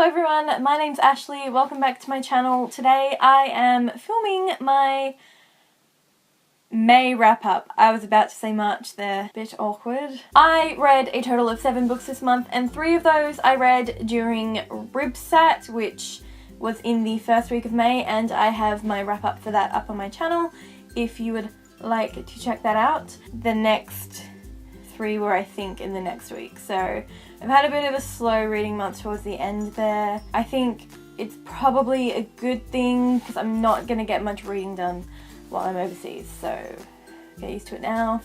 everyone, my name's Ashley, welcome back to my channel. Today I am filming my May wrap-up. I was about to say March there, bit awkward. I read a total of 7 books this month and 3 of those I read during RYBSAT, which was in the first week of May, and I have my wrap-up for that up on my channel if you would like to check that out. The next 3 were, I think, in the next week, so I've had a bit of a slow reading month towards the end there. I think it's probably a good thing because I'm not going to get much reading done while I'm overseas, so get used to it now.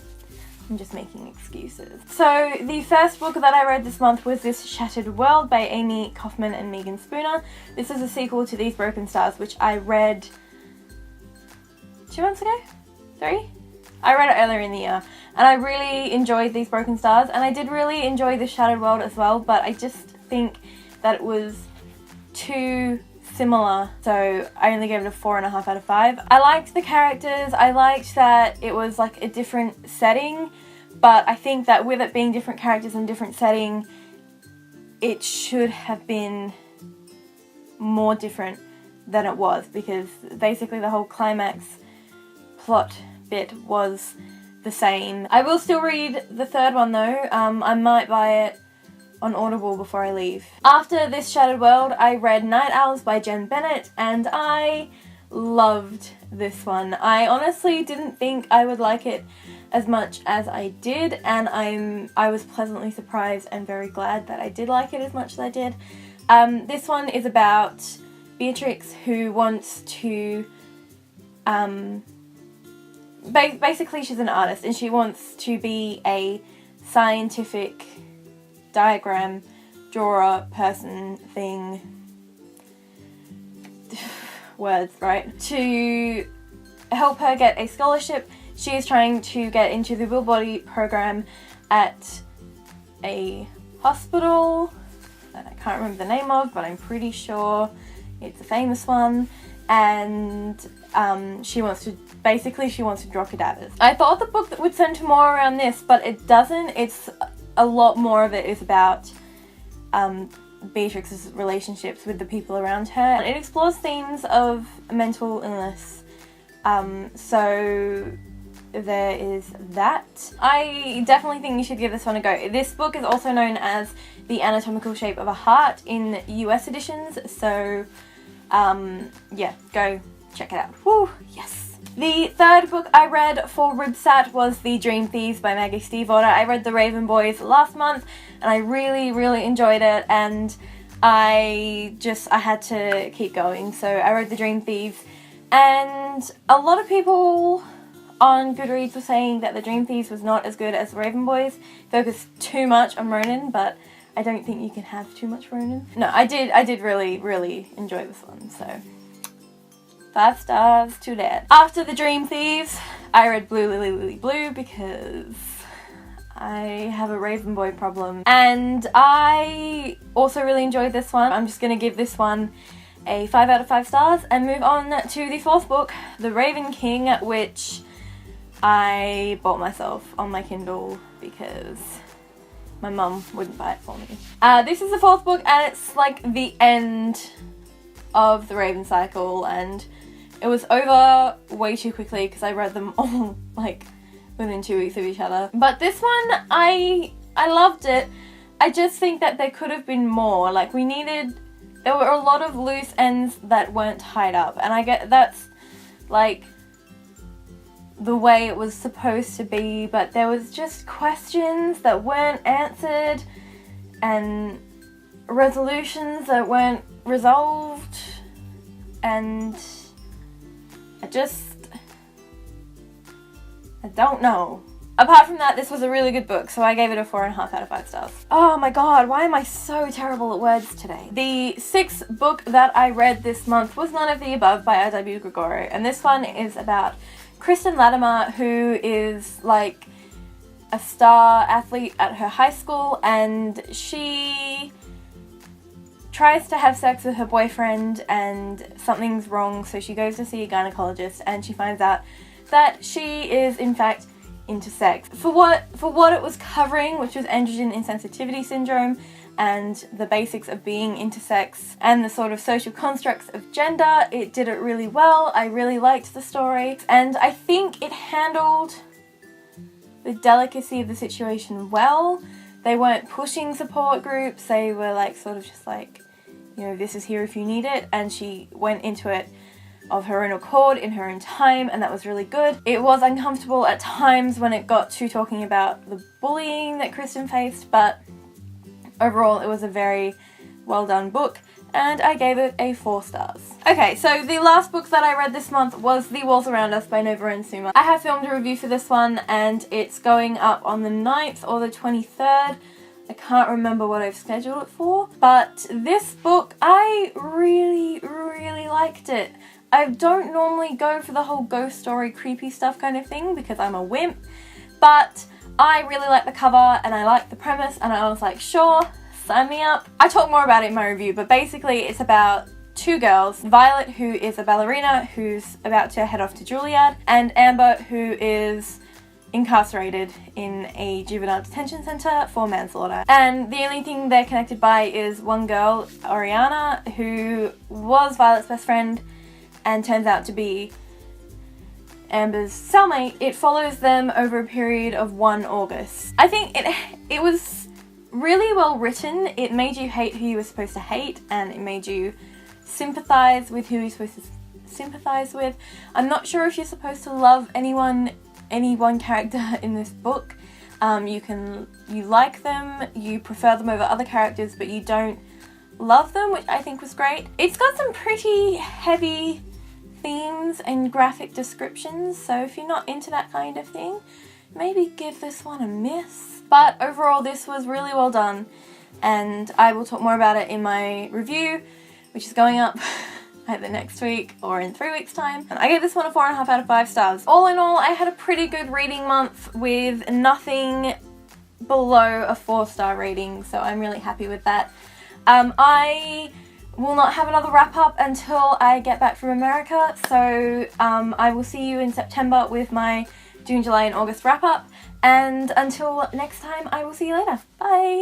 I'm just making excuses. So the first book that I read this month was This Shattered World by Amy Kaufman and Megan Spooner. This is a sequel to These Broken Stars, which I read 2 months ago? 3? I read it earlier in the year, and I really enjoyed These Broken Stars, and I did really enjoy This Shattered World as well, but I just think that it was too similar, so I only gave it a 4.5 out of 5. I liked the characters, I liked that it was like a different setting, but I think that with it being different characters and different setting, it should have been more different than it was, because basically the whole climax plot bit was the same. I will still read the third one though. I might buy it on Audible before I leave. After This Shattered World, I read Night Owls by Jen Bennett, and I loved this one. I honestly didn't think I would like it as much as I did, and I was pleasantly surprised and very glad that I did like it as much as I did. This one is about Beatrix, who wants to basically she's an artist and she wants to be a scientific diagram drawer person thing. Words, right? To help her get a scholarship, she is trying to get into the Will Body program at a hospital that I can't remember the name of, but I'm pretty sure it's a famous one, and she wants to draw cadavers. I thought the book that would center more around this, but it doesn't. It's a lot more of it is about Beatrix's relationships with the people around her. It explores themes of mental illness, so there is that. I definitely think you should give this one a go. This book is also known as The Anatomical Shape of a Heart in US editions, so yeah, go check it out. Woo, yes. The third book I read for RYBSAT was The Dream Thieves by Maggie Stiefvater. I read The Raven Boys last month and I really enjoyed it, and I had to keep going, so I read The Dream Thieves, and a lot of people on Goodreads were saying that The Dream Thieves was not as good as The Raven Boys, focused too much on Ronan, but I don't think you can have too much Ronan. No, I did really enjoy this one, so 5 stars to that. After The Dream Thieves, I read Blue Lily Lily Blue because I have a Raven Boy problem, and I also really enjoyed this one. I'm just gonna give this one a 5 out of 5 stars and move on to the 4th book, The Raven King, which I bought myself on my Kindle because my mum wouldn't buy it for me. This is the 4th book, and it's like the end of the Raven cycle, and it was over way too quickly because I read them all like within 2 weeks of each other. But this one, I loved it. I just think that there could have been more. Like, there were a lot of loose ends that weren't tied up, and I get that's like the way it was supposed to be, but there was just questions that weren't answered and resolutions that weren't resolved, and I don't know. Apart from that, this was a really good book, so I gave it a 4.5 out of 5 stars. Oh my god, why am I so terrible at words today? The 6th book that I read this month was None of the Above by R.W. Gregorio, and this one is about Kristen Latimer, who is like a star athlete at her high school, and she tries to have sex with her boyfriend and something's wrong, so she goes to see a gynecologist and she finds out that she is in fact into sex. For what it was covering, which was androgen insensitivity syndrome, and the basics of being intersex and the sort of social constructs of gender. It did it really well. I really liked the story, and I think it handled the delicacy of the situation well. They weren't pushing support groups, they were like sort of just like, you know, this is here if you need it, and she went into it of her own accord in her own time, and that was really good. It was uncomfortable at times when it got to talking about the bullying that Kristen faced, but overall it was a very well done book, and I gave it a 4 stars. Okay, so the last book that I read this month was The Walls Around Us by Nova and Suma. I have filmed a review for this one, and it's going up on the 9th or the 23rd. I can't remember what I've scheduled it for, but this book, I really liked it. I don't normally go for the whole ghost story creepy stuff kind of thing because I'm a wimp, but I really like the cover and I like the premise, and I was like, sure, sign me up. I talk more about it in my review, but basically it's about 2 girls, Violet, who is a ballerina who's about to head off to Juilliard, and Amber, who is incarcerated in a juvenile detention center for manslaughter. And the only thing they're connected by is one girl, Oriana, who was Violet's best friend and turns out to be Amber's cellmate. It follows them over a period of 1 August. I think it was really well written. It made you hate who you were supposed to hate, and it made you sympathize with who you're supposed to sympathize with. I'm not sure if you're supposed to love any one character in this book. You like them, you prefer them over other characters, but you don't love them, which I think was great. It's got some pretty heavy themes and graphic descriptions, so if you're not into that kind of thing, maybe give this one a miss. But overall, this was really well done, and I will talk more about it in my review, which is going up either next week or in 3 weeks' time. And I gave this one a 4.5 out of 5 stars. All in all, I had a pretty good reading month with nothing below a 4-star rating, so I'm really happy with that. I will not have another wrap up until I get back from America, so I will see you in September with my June, July and August wrap up, and until next time, I will see you later. Bye!